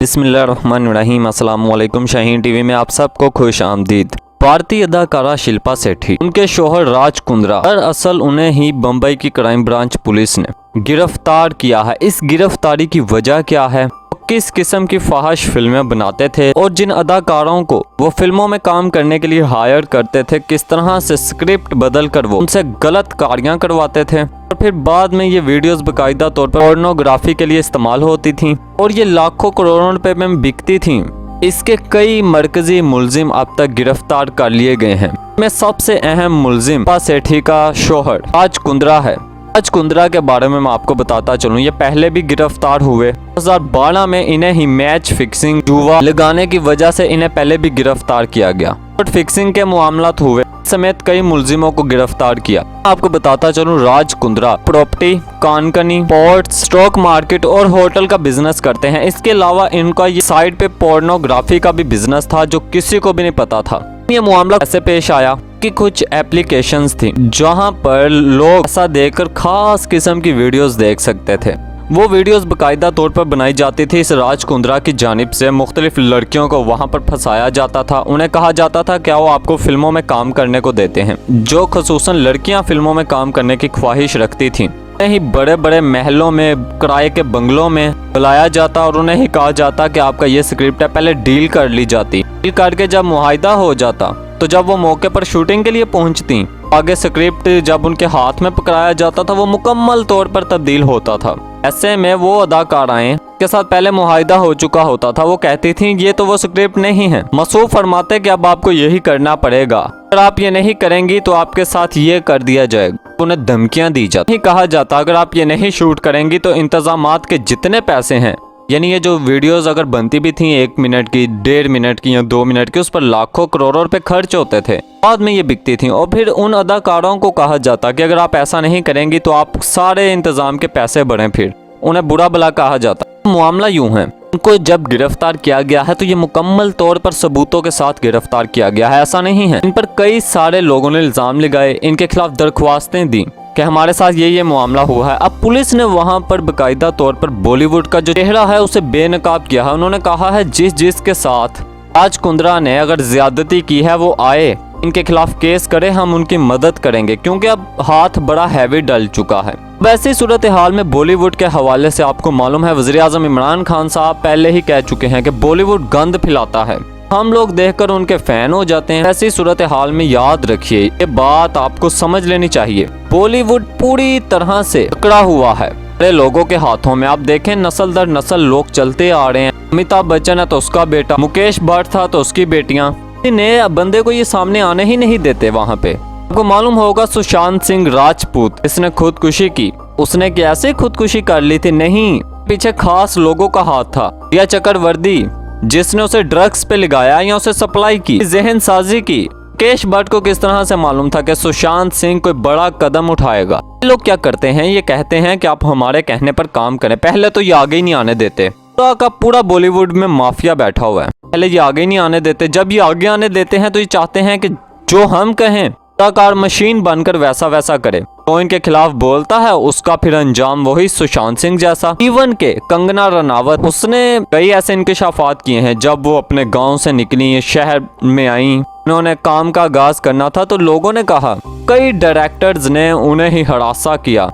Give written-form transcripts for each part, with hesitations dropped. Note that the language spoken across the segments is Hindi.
बिस्मिल्लाहिर्रहमानिर्रहीम। अस्सलाम वालेकुम। शाहीन टीवी में आप सबको खुश आमदीद। भारतीय अदाकारा शिल्पा शेट्टी, उनके शोहर राज कुंद्रा, दरअसल उन्हें ही बम्बई की क्राइम ब्रांच पुलिस ने गिरफ्तार किया है। इस गिरफ्तारी की वजह क्या है, किस किस्म की फाहिश फिल्में बनाते थे और जिन अदाकारों को वो फिल्मों में काम करने के लिए हायर करते थे, किस तरह से स्क्रिप्ट बदल कर वो उनसे गलत कार्यां करवाते थे और फिर बाद में ये वीडियोस बाकायदा तौर पर पोर्नोग्राफी के लिए इस्तेमाल होती थी और ये लाखों करोड़ों रुपए में बिकती थी। इसके कई मरकजी मुलजिम अब तक गिरफ्तार कर लिए गए हैं। में सबसे अहम मुलजिम शिल्पा शेट्टी का शोहर राज कुंद्रा है। राज कुंद्रा के बारे में मैं आपको बताता चलूं, ये पहले भी गिरफ्तार हुए। 2012 में इन्हें ही मैच फिक्सिंग जुआ लगाने की वजह से इन्हें पहले भी गिरफ्तार किया गया और फिक्सिंग के मामलात हुए समेत कई मुलजिमों को गिरफ्तार किया। आपको बताता चलूं, राज कुंद्रा प्रॉपर्टी, कानकनी, पोर्ट, स्टॉक मार्केट और होटल का बिजनेस करते हैं। इसके अलावा इनका ये साइड पे पोर्नोग्राफी का भी बिजनेस था जो किसी को भी नहीं पता था। ये मामला ऐसे पेश आया कि कुछ एप्लीकेशंस थी जहां पर लोग ऐसा देखकर खास किस्म की वीडियोस देख सकते थे। वो वीडियोस बाकायदा तौर पर बनाई जाती थी इस राज कुंद्रा की जानिब से। मुख्तलिफ लड़कियों को वहां पर फंसाया जाता था। उन्हें कहा जाता था क्या वो आपको फिल्मों में काम करने को देते हैं, जो खसूसन लड़कियां फिल्मों में काम करने की ख्वाहिश रखती थी। उन्हें ही बड़े बड़े महलों में, किराए के बंगलों में बुलाया जाता और उन्हें ही कहा जाता कि आपका ये स्क्रिप्ट है, पहले डील कर ली जाती। डील करके जब मुआहिदा हो जाता तो जब वो मौके पर शूटिंग के लिए पहुंचती, आगे स्क्रिप्ट जब उनके हाथ में पकड़ाया जाता था वो मुकम्मल तौर पर तब्दील होता था। ऐसे में वो अदाकाराएं के साथ पहले मुआहिदा हो चुका होता था। वो कहती थी ये तो वो स्क्रिप्ट नहीं है। मसूद फरमाते कि अब आपको यही करना पड़ेगा, अगर आप ये नहीं करेंगी तो आपके साथ ये कर दिया जाएगा। उन्हें धमकियां दी जाती, कहा जाता अगर आप ये नहीं शूट करेंगी तो इंतजामात के जितने पैसे हैं, यानी ये जो वीडियोस अगर बनती भी थी 1 मिनट की, 1.5 मिनट की या 2 मिनट की, उस पर लाखों करोड़ों रुपए खर्च होते थे। बाद में ये बिकती थी और फिर उन अदाकारों को कहा जाता कि अगर आप ऐसा नहीं करेंगी तो आप सारे इंतजाम के पैसे बढ़ें। फिर उन्हें बुरा भला कहा जाता। मामला यूं है, उनको जब गिरफ्तार किया गया है तो ये मुकम्मल तौर पर सबूतों के साथ गिरफ्तार किया गया है, ऐसा नहीं है। इन पर कई सारे लोगों ने इल्जाम लगाए, इनके खिलाफ दरख्वास्तें दी कि हमारे साथ ये मामला हुआ है। अब पुलिस ने वहां पर बाकायदा तौर पर बॉलीवुड का जो चेहरा है उसे बेनकाब किया है। उन्होंने कहा है जिसके साथ राज कुंद्रा ने अगर ज्यादती की है वो आए, इनके खिलाफ केस करे, हम उनकी मदद करेंगे, क्योंकि अब हाथ बड़ा हैवी डल चुका है। वैसी सूरत हाल में बॉलीवुड के हवाले से आपको मालूम है वज़ीर आज़म इमरान खान साहब पहले ही कह चुके हैं कि बॉलीवुड गंद फैलाता है, हम लोग देखकर उनके फैन हो जाते हैं। ऐसी सूरत हाल में याद रखिए, ये बात आपको समझ लेनी चाहिए, बॉलीवुड पूरी तरह से पकड़ा हुआ है बड़े लोगों के हाथों में। आप देखें नस्ल दर नस्ल लोग चलते आ रहे हैं। अमिताभ बच्चन है तो उसका बेटा, मुकेश भट्ट था तो उसकी बेटियां, नए बंदे को ये सामने आने ही नहीं देते। वहाँ पे आपको मालूम होगा सुशांत सिंह राजपूत, इसने खुदकुशी की। उसने कैसे खुदकुशी कर ली थी? नहीं, पीछे खास लोगों का हाथ था। रिया चक्रवर्ती जिसने उसे ड्रग्स पे लगाया या उसे सप्लाई की, जहन साजी की। मुकेश भट्ट को किस तरह से मालूम था कि सुशांत सिंह कोई बड़ा कदम उठाएगा? लोग क्या करते हैं, ये कहते हैं कि आप हमारे कहने पर काम करें। पहले तो ये आगे ही नहीं आने देते। का पूरा बॉलीवुड में माफिया बैठा हुआ है, पहले ये आगे नहीं आने देते। जब ये आगे आने देते हैं तो ये चाहते हैं कि जो हम कहें अदाकार मशीन बनकर वैसा करे। तो इनके खिलाफ बोलता है उसका फिर अंजाम वही सुशांत सिंह जैसा। इवन के कंगना रनावत, उसने कई ऐसे इंकशाफात किए हैं। जब वो अपने गांव से निकली, शहर में आई, उन्होंने काम का आगाज करना था तो लोगों ने कहा, कई डायरेक्टर्स ने उन्हें ही हरासा किया,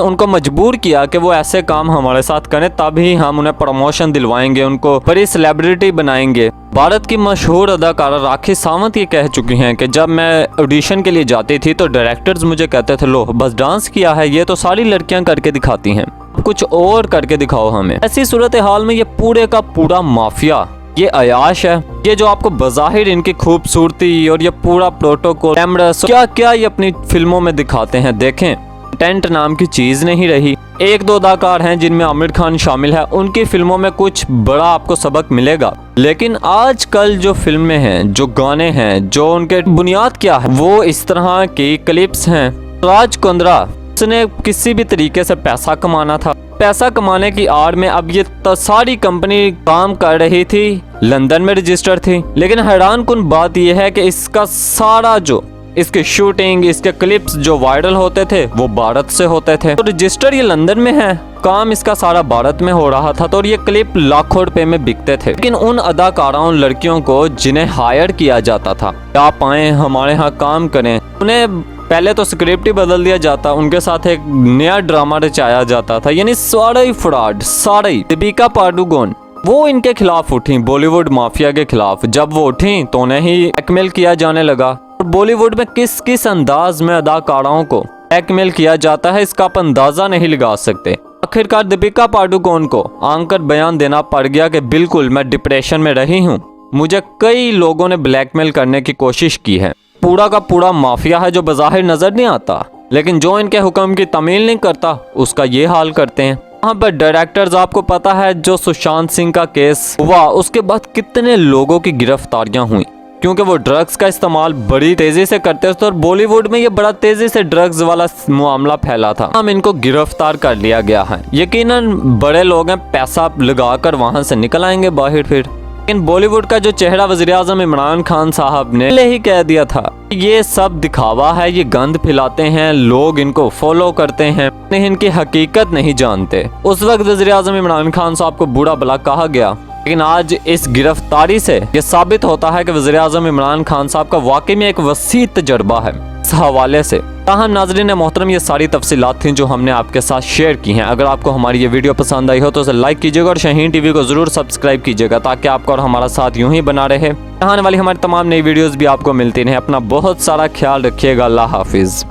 उनको मजबूर किया कि वो ऐसे काम हमारे साथ करें, तभी हम उन्हें प्रमोशन दिलवाएंगे, उनको बड़ी सेलिब्रिटी बनाएंगे। भारत की मशहूर अदाकारा राखी सावंत ये कह चुकी हैं कि जब मैं ऑडिशन के लिए जाती थी तो डायरेक्टर्स मुझे कहते थे लो बस डांस किया है, ये तो सारी लड़कियां करके दिखाती हैं, कुछ और करके दिखाओ हमें। ऐसी सूरत हाल में ये पूरे का पूरा माफिया, ये अयाश है, ये जो आपको बज़ाहिर इनकी खूबसूरती और ये पूरा प्रोटोकॉल, कैमरा, क्या क्या ये अपनी फिल्मों में दिखाते हैं। देखें टेंट नाम की चीज नहीं रही। 1-2 अदाकार हैं जिनमें आमिर खान शामिल है, उनकी फिल्मों में कुछ बड़ा आपको सबक मिलेगा। लेकिन आजकल जो फिल्में हैं, जो गाने हैं, जो उनके बुनियाद क्या है, वो इस तरह की क्लिप्स हैं। राज कुंद्रा उसने किसी भी तरीके से पैसा कमाना था। पैसा कमाने की आड़ में अब ये सारी कंपनी काम कर रही थी, लंदन में रजिस्टर थी। लेकिन हैरान कुन बात यह है कि इसका सारा जो इसकी शूटिंग, इसके क्लिप्स जो वायरल होते थे वो भारत से होते थे। तो रजिस्टर ये लंदन में है, काम इसका सारा भारत में हो रहा था। तो ये क्लिप लाखों रुपए में बिकते थे। लेकिन उन अदाकाराओं लड़कियों को जिन्हें हायर किया जाता था, आप आए हमारे यहाँ काम करें, उन्हें पहले तो स्क्रिप्ट ही बदल दिया जाता, उनके साथ एक नया ड्रामा रचाया जाता था। यानी सारा ही फ्रॉड, सारा ही। दीपिका पादुकोण वो इनके खिलाफ उठी, बॉलीवुड माफिया के खिलाफ। जब वो उठी तो उन्हें ही ब्लैकमेल किया जाने लगा। बॉलीवुड में किस किस अंदाज में अदाकाराओं को ब्लैकमेल किया जाता है, इसका आप अंदाजा नहीं लगा सकते। आखिरकार दीपिका पादुकोण को आंकर बयान देना पड़ गया कि बिल्कुल मैं डिप्रेशन में रही हूँ, मुझे कई लोगों ने ब्लैकमेल करने की कोशिश की है। पूरा का पूरा माफिया है जो बाहर नजर नहीं आता, लेकिन जो इनके हुक्म की तमील नहीं करता उसका ये हाल करते हैं। यहाँ पर डायरेक्टर्स, आपको पता है जो सुशांत सिंह का केस हुआ उसके बाद कितने लोगों की गिरफ्तारियां हुई, क्योंकि वो ड्रग्स का इस्तेमाल बड़ी तेजी से करते थे और बॉलीवुड में ये बड़ा तेजी से ड्रग्स वाला मामला फैला था। हम इनको गिरफ्तार कर लिया गया है। यकीनन बड़े लोग हैं, पैसा लगाकर वहां से निकल आएंगे बाहर फिर। लेकिन बॉलीवुड का जो चेहरा वज़ीर-ए-आज़म इमरान खान साहब ने पहले ही कह दिया था ये सब दिखावा है, ये गंद फैलाते हैं, लोग इनको फॉलो करते हैं, इनकी हकीकत नहीं जानते। उस वक्त वज़ीर-ए-आज़म इमरान खान साहब को बूढ़ा भला कहा गया, लेकिन आज इस गिरफ्तारी से ये साबित होता है कि वज़ीर-ए-आज़म इमरान खान साहब का वाकई में एक वसी तजर्बा है इस हवाले से। ताहम नाज़रीन मोहतरम, ये सारी तफसीलात थी जो हमने आपके साथ शेयर की हैं। अगर आपको हमारी ये वीडियो पसंद आई हो तो उसे लाइक कीजिएगा और शाहीन टीवी को ज़रूर सब्सक्राइब कीजिएगा, ताकि आपका और हमारा साथ यूं ही बना रहे। आने वाली हमारी तमाम नई वीडियोज़ भी आपको मिलती रहें। अपना बहुत सारा ख्याल रखिएगा। अल्लाह हाफिज़।